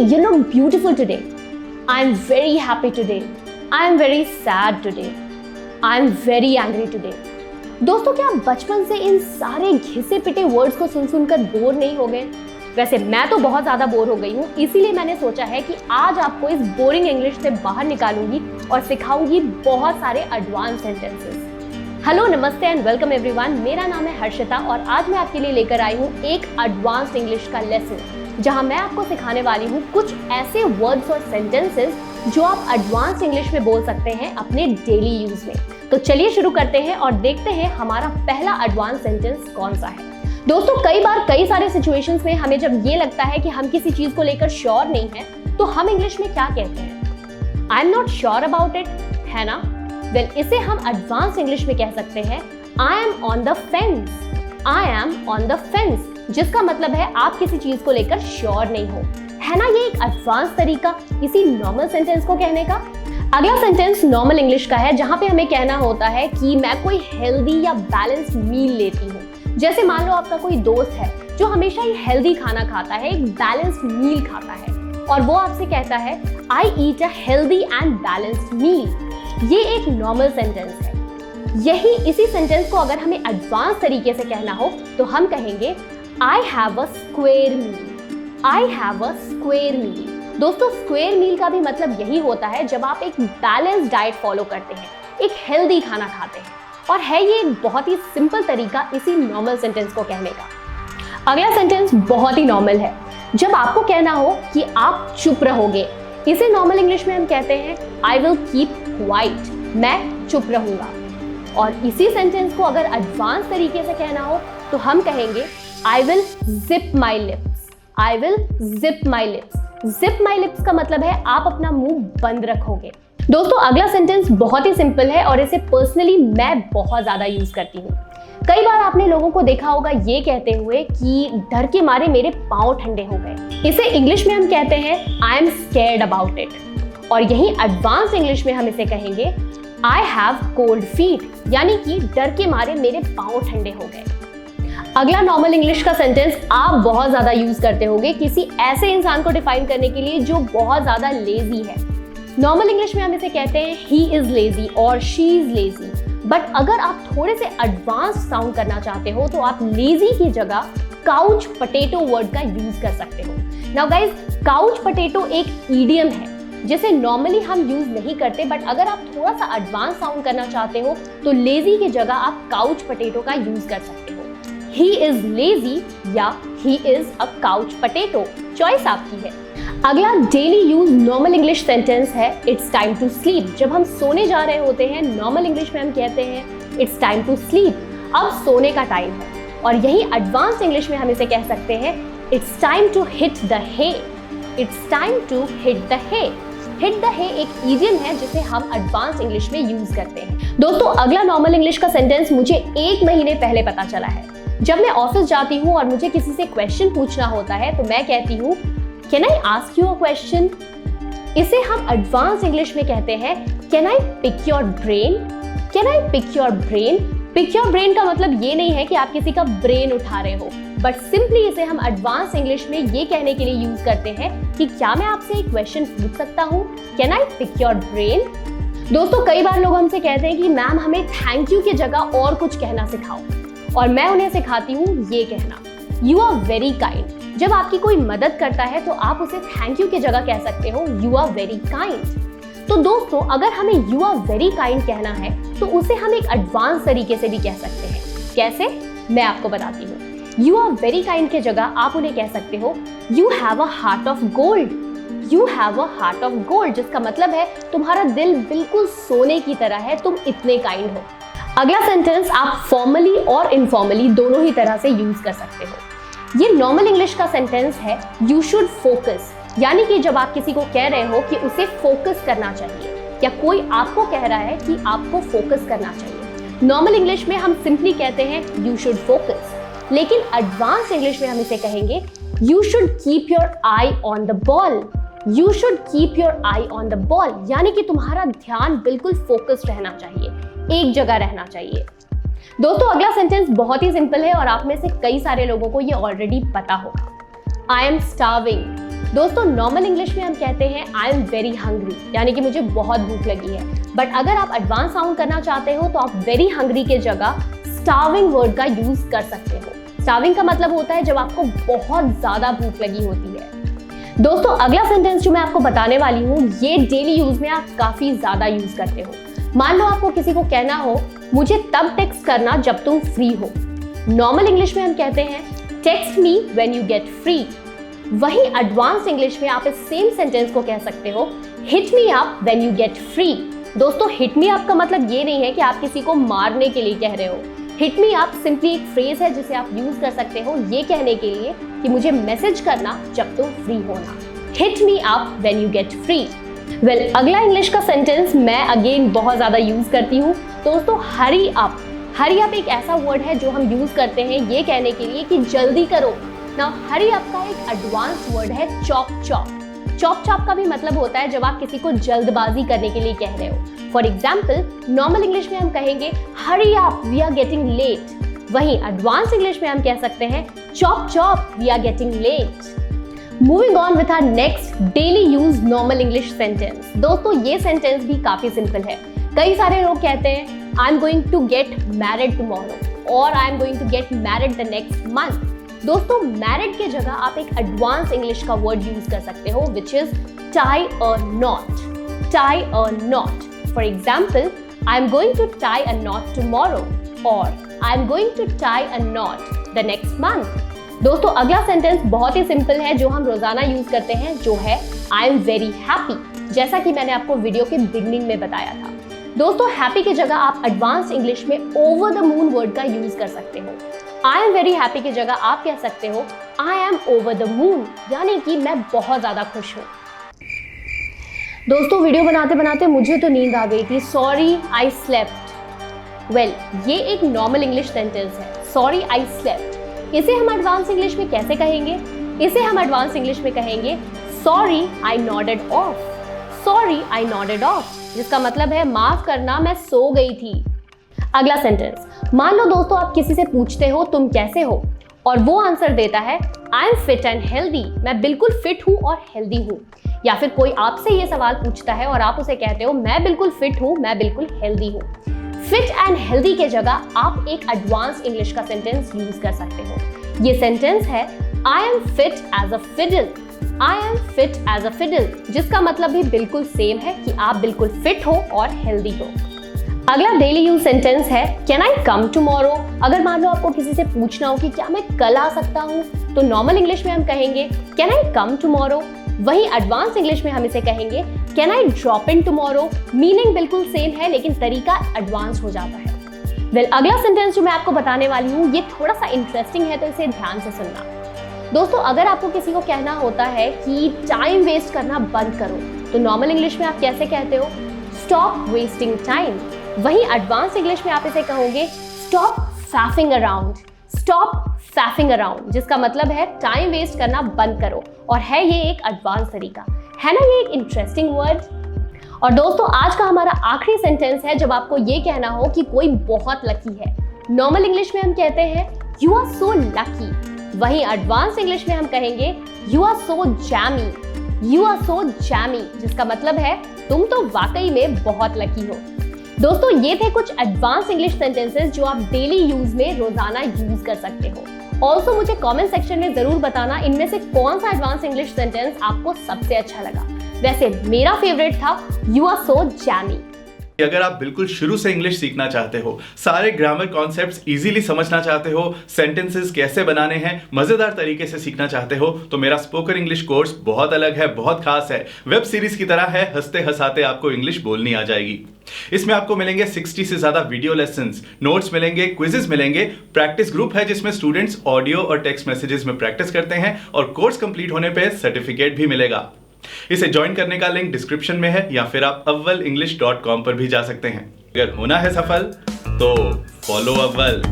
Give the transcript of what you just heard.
you look beautiful today. I am very happy today. I am very sad today. I am very angry today. दोस्तों, क्या आप बचपन से इन सारे घिसे पिटे वर्ड्स को सुन सुनकर बोर नहीं हो गए? वैसे मैं तो बहुत ज़्यादा बोर हो गई हूँ, इसीलिए मैंने सोचा है कि आज आपको इस बोरिंग इंग्लिश से बाहर निकालूंगी और सिखाऊंगी बहुत सारे एडवांस सेंटेंसेस। हेलो, नमस्ते एंड वेलकम एवरीवन। मेरा नाम है हर्षिता और आज मैं आपके लिए लेकर आई हूँ एक एडवांस्ड इंग्लिश का लेसन, जहाँ मैं आपको सिखाने वाली हूँ कुछ ऐसे वर्ड्स और सेंटेंसेस जो आप एडवांस इंग्लिश में बोल सकते हैं अपने डेली यूज में। तो चलिए शुरू करते हैं और देखते हैं हमारा पहला एडवांस सेंटेंस कौन सा है। दोस्तों, कई बार कई सारे सिचुएशंस में हमें जब ये लगता है कि हम किसी चीज को लेकर श्योर नहीं है, तो हम इंग्लिश में क्या कहते हैं? I am not sure about it, है ना? वेल, इसे हम एडवांस इंग्लिश में कह सकते हैं I M on the fence. I am on the fence, जिसका मतलब है आप किसी चीज को लेकर श्योर नहीं हो, है ना? ये एक एडवांस तरीका इसी नॉर्मल सेंटेंस को कहने का। अगला सेंटेंस नॉर्मल इंग्लिश का है, जहां पे हमें कहना होता है कि मैं कोई हेल्दी या बैलेंस्ड मील लेती हूँ। जैसे मान लो आपका कोई दोस्त है जो हमेशा ही हेल्दी खाना खाता है, एक बैलेंस्ड मील खाता है, और वो आपसे कहता है आई ईट अ हेल्दी एंड बैलेंस्ड मील। ये एक नॉर्मल सेंटेंस है। इसी सेंटेंस को अगर हमें एडवांस तरीके से कहना हो तो हम कहेंगे I have a square meal. I have a square meal. दोस्तों, स्क्वायर मील का भी मतलब यही होता है जब आप एक बैलेंस डाइट फॉलो करते हैं, एक हेल्दी खाना खाते हैं, और है ये एक बहुत ही सिंपल तरीका इसी नॉर्मल सेंटेंस को कहने का। अगला सेंटेंस बहुत ही नॉर्मल है, जब आपको कहना हो कि आप चुप रहोगे। इसे नॉर्मल इंग्लिश में हम कहते हैं आई विल कीप क्वाइट, मैं चुप रहूंगा। और इसी सेंटेंस को अगर एडवांस तरीके से कहना हो तो हम कहेंगे I will zip my lips. I will zip my lips. Zip my lips का मतलब है आप अपना मुंह बंद रखोगे। दोस्तों, अगला सेंटेंस बहुत ही सिंपल है और इसे पर्सनली मैं बहुत ज्यादा यूज करती हूँ। कई बार आपने लोगों को देखा होगा ये कहते हुए कि डर के मारे मेरे पांव ठंडे हो गए। इसे इंग्लिश में हम कहते हैं I am scared about it, और यही एडवांस इंग्लिश में हम इसे कहेंगे आई हैव कोल्ड फीट, यानी कि डर के मारे मेरे पांव ठंडे हो गए। अगला नॉर्मल इंग्लिश का सेंटेंस आप बहुत ज्यादा यूज करते होंगे किसी ऐसे इंसान को डिफाइन करने के लिए जो बहुत ज्यादा लेजी है। नॉर्मल इंग्लिश में हम इसे कहते हैं ही इज लेजी और शी इज लेजी। बट अगर आप थोड़े से एडवांस साउंड करना चाहते हो तो आप लेजी की जगह काउच पटेटो वर्ड का यूज कर सकते हो। नाउ गाइज, काउच पटेटो एक ईडियम है जिसे नॉर्मली हम यूज नहीं करते, बट अगर आप थोड़ा सा एडवांस साउंड करना चाहते हो तो लेजी की जगह आप काउच पटेटो का यूज कर सकते हो। ही इज लेजी या he is a couch potato, choice आपकी है। अगला daily use normal English sentence है इट्स टाइम टू स्लीप। जब हम सोने जा रहे होते हैं, नॉर्मल इंग्लिश में हम कहते हैं इट्स टाइम टू स्लीप, अब सोने का टाइम है। और यही एडवांस इंग्लिश में हम इसे कह सकते हैं it's time to hit the hay. It's time to hit the hay. Hit the hay एक इडियम है जिसे हम एडवांस इंग्लिश में यूज करते हैं। दोस्तों, अगला नॉर्मल इंग्लिश का सेंटेंस मुझे 1 महीने पहले पता चला है। जब मैं ऑफिस जाती हूँ और मुझे किसी से क्वेश्चन पूछना होता है तो मैं कहती हूँ can I ask you a question. इसे हम एडवांस इंग्लिश में कहते हैं can I pick your brain. Can I pick your brain. Pick your brain का मतलब ये नहीं है कि आप किसी का ब्रेन उठा रहे हो, बट सिंपली इसे हम एडवांस इंग्लिश में ये कहने के लिए यूज करते हैं कि क्या मैं आपसे एक क्वेश्चन पूछ सकता हूँ? Can I pick your brain. दोस्तों, कई बार लोग हमसे कहते हैं कि मैम हमें थैंक यू की जगह और कुछ कहना सिखाओ, और मैं उन्हें सिखाती हूँ ये कहना यू आर वेरी काइंड। जब आपकी कोई मदद करता है तो आप उसे थैंक यू की जगह कह सकते हो यू आर वेरी काइंड। तो दोस्तों, अगर हमें यू आर वेरी काइंड कहना है तो उसे हम एक एडवांस तरीके से भी कह सकते हैं। कैसे? मैं आपको बताती हूँ। यू आर वेरी काइंड के जगह आप उन्हें कह सकते हो you have a heart of gold. You have a heart of gold, जिसका मतलब है तुम्हारा दिल बिल्कुल सोने की तरह है, तुम इतने काइंड हो। अगला सेंटेंस आप फॉर्मली और इनफॉर्मली दोनों ही तरह से यूज कर सकते हो। ये नॉर्मल इंग्लिश का सेंटेंस है यू शुड फोकस, यानी कि जब आप किसी को कह रहे हो कि उसे फोकस करना चाहिए, या कोई आपको कह रहा है कि आपको फोकस करना चाहिए। नॉर्मल इंग्लिश में हम सिंपली कहते हैं यू शुड फोकस, लेकिन एडवांस इंग्लिश में हम इसे कहेंगे you should keep your I on the ball. You should keep your I on the ball, यानी कि तुम्हारा ध्यान बिल्कुल फोकस्ड रहना चाहिए, एक जगह रहना चाहिए। दोस्तों, अगला सेंटेंस बहुत ही सिंपल है और आप में से कई सारे लोगों को ये ऑलरेडी पता होगा। I am starving. दोस्तों नॉर्मल इंग्लिश में हम कहते हैं आई एम वेरी हंग्री, यानी कि मुझे बहुत भूख लगी है। बट अगर आप एडवांस साउंड करना चाहते हो तो आप वेरी हंग्री के जगह स्टार्विंग वर्ड का यूज कर सकते हो। स्टार्विंग का मतलब होता है जब आपको बहुत ज्यादा भूख लगी होती है। दोस्तों अगला सेंटेंस जो मैं आपको बताने वाली हूँ, ये डेली यूज में आप काफी ज्यादा यूज करते हो। मान लो आपको किसी को कहना हो मुझे तब टेक्स्ट करना जब तुम फ्री हो। नॉर्मल इंग्लिश में हम कहते हैं text me when you get free. वही एडवांस इंग्लिश में आप इस सेम सेंटेंस को कह सकते हो hit me up when you get free. दोस्तों हिट मी अप का मतलब ये नहीं है कि आप किसी को मारने के लिए कह रहे हो। हिट मी अप सिंपली एक फ्रेज है जिसे आप यूज कर सकते हो ये कहने के लिए कि मुझे मैसेज करना जब तुम फ्री होना। Hit me up when you get free. Well अगला इंग्लिश का सेंटेंस मैं अगेन बहुत ज्यादा यूज करती हूँ। दोस्तों हरी अप। हरी अप एक ऐसा वर्ड है जो हम यूज करते हैं ये कहने के लिए कि जल्दी करो। नाउ हरी अप का एक एडवांस वर्ड है चॉप चॉप। चॉप चॉप का भी मतलब होता है जब आप किसी को जल्दबाजी करने के लिए कह रहे हो। फॉर एग्जाम्पल नॉर्मल इंग्लिश में हम कहेंगे hurry up we are getting late. वहीं एडवांस इंग्लिश में हम कह सकते हैं chop chop we are getting late. Moving on with our next daily use normal English sentence. दोस्तों ये सेंटेंस भी काफी सिंपल है। कई सारे लोग कहते हैं I am going to get married tomorrow और I am going to get married the next month. दोस्तों मैरिड के जगह आप एक एडवांस इंग्लिश का वर्ड यूज कर सकते हो which is tie a knot. Tie a knot. For example I am going to tie a knot tomorrow और I am going to tie a knot the next month. दोस्तों अगला sentence बहुत ही simple है जो हम रोजाना यूज करते हैं जो है आई एम वेरी हैप्पी, जैसा कि मैंने आपको वीडियो के बिगनिंग में बताया था। दोस्तों हैप्पी की जगह आप एडवांस इंग्लिश में ओवर द मून वर्ड का यूज कर सकते हो। आई एम वेरी हैप्पी की जगह आप कह सकते हो I am over the moon, यानी कि मैं बहुत ज्यादा खुश हूँ। दोस्तों वीडियो बनाते बनाते मुझे तो नींद आ गई थी। Sorry I slept. वेल ये एक नॉर्मल इंग्लिश सेंटेंस है सॉरी आई स्लेप्ट। इसे हम एडवांस इंग्लिश में कैसे कहेंगे? इसे हम एडवांस इंग्लिश में कहेंगे sorry I nodded of. Sorry I nodded of जिसका मतलब है माफ करना मैं सो गई थी। अगला सेंटेंस, मान लो दोस्तों आप किसी से पूछते हो तुम कैसे हो और वो आंसर देता है I am fit and healthy. मैं बिल्कुल फिट हूँ और हेल्दी हूँ। या फिर कोई आपसे ये सवाल पूछता है और आप उसे कहते हो मैं बिल्कुल फिट हूँ, मैं बिल्कुल हेल्दी हूँ। फिट एंड हेल्दी के जगह आप एक एडवांस इंग्लिश का सेंटेंस यूज कर सकते हो। ये सेंटेंस है I am fit as a fiddle. I am fit as a fiddle जिसका मतलब भी बिल्कुल सेम है कि आप बिल्कुल फिट हो और हेल्दी हो। अगला डेली यूज सेंटेंस है कैन आई कम टुमारो। अगर मान लो आपको किसी से पूछना हो कि क्या मैं कल आ सकता हूँ तो नॉर्मल इंग्लिश में हम कहेंगे कैन आई कम टुमारो। वहीं एडवांस इंग्लिश में हम इसे कहेंगे can I drop in tomorrow. Meaning बिल्कुल सेम है लेकिन तरीका एडवांस हो जाता है। वेल अगला सेंटेंस जो मैं आपको बताने वाली हूँ ये थोड़ा सा इंटरेस्टिंग है तो इसे ध्यान से सुनना। दोस्तों अगर आपको किसी को कहना होता है कि टाइम वेस्ट करना बंद करो तो नॉर्मल इंग्लिश में आप कैसे कहते हो स्टॉप वेस्टिंग टाइम। वहीं एडवांस इंग्लिश में आप इसे कहोगे स्टॉप फैफिंग अराउंड। स्टॉप फैफिंग अराउंड जिसका मतलब है टाइम वेस्ट करना बंद करो और है ये एक एडवांस तरीका है ना। ये एक इंटरेस्टिंग वर्ड। और दोस्तों आज का हमारा आखिरी सेंटेंस है जब आपको ये कहना हो कि कोई बहुत लकी है। नॉर्मल इंग्लिश में हम कहते हैं यू आर सो लकी। वहीं एडवांस इंग्लिश में हम कहेंगे you are so jammy. You are so jammy जिसका मतलब है तुम तो वाकई में बहुत लकी हो। दोस्तों ये थे कुछ एडवांस इंग्लिश सेंटेंसेस जो आप डेली यूज में रोजाना यूज कर सकते हो। ऑल्सो मुझे कमेंट सेक्शन में जरूर बताना इनमें से कौन सा एडवांस इंग्लिश सेंटेंस आपको सबसे अच्छा लगा। वैसे मेरा फेवरेट था यू आर सो जैमी। अगर आप बिल्कुल शुरू से इंग्लिश सीखना चाहते हो, सारे ग्रामर कॉन्सेप्ट्स इजीली समझना चाहते हो, सेंटेंसेस कैसे बनाने हैं मजेदार तरीके से सीखना चाहते हो तो मेरा स्पोकन इंग्लिश कोर्स बहुत अलग है, बहुत खास है। वेब सीरीज की तरह है, हंसते हंसाते आपको इंग्लिश बोलनी आ जाएगी। इसमें आपको मिलेंगे 60 से ज्यादा वीडियो लेसन्स, नोट्स मिलेंगे, क्विजेस मिलेंगे, प्रैक्टिस ग्रुप है जिसमें स्टूडेंट्स ऑडियो और टेक्स्ट मैसेजेस में प्रैक्टिस करते हैं और कोर्स कंप्लीट होने पे सर्टिफिकेट भी मिलेगा। इसे ज्वाइन करने का लिंक डिस्क्रिप्शन में है या फिर आप avvalenglish.com पर भी जा सकते हैं। अगर होना है सफल तो फॉलो अव्वल।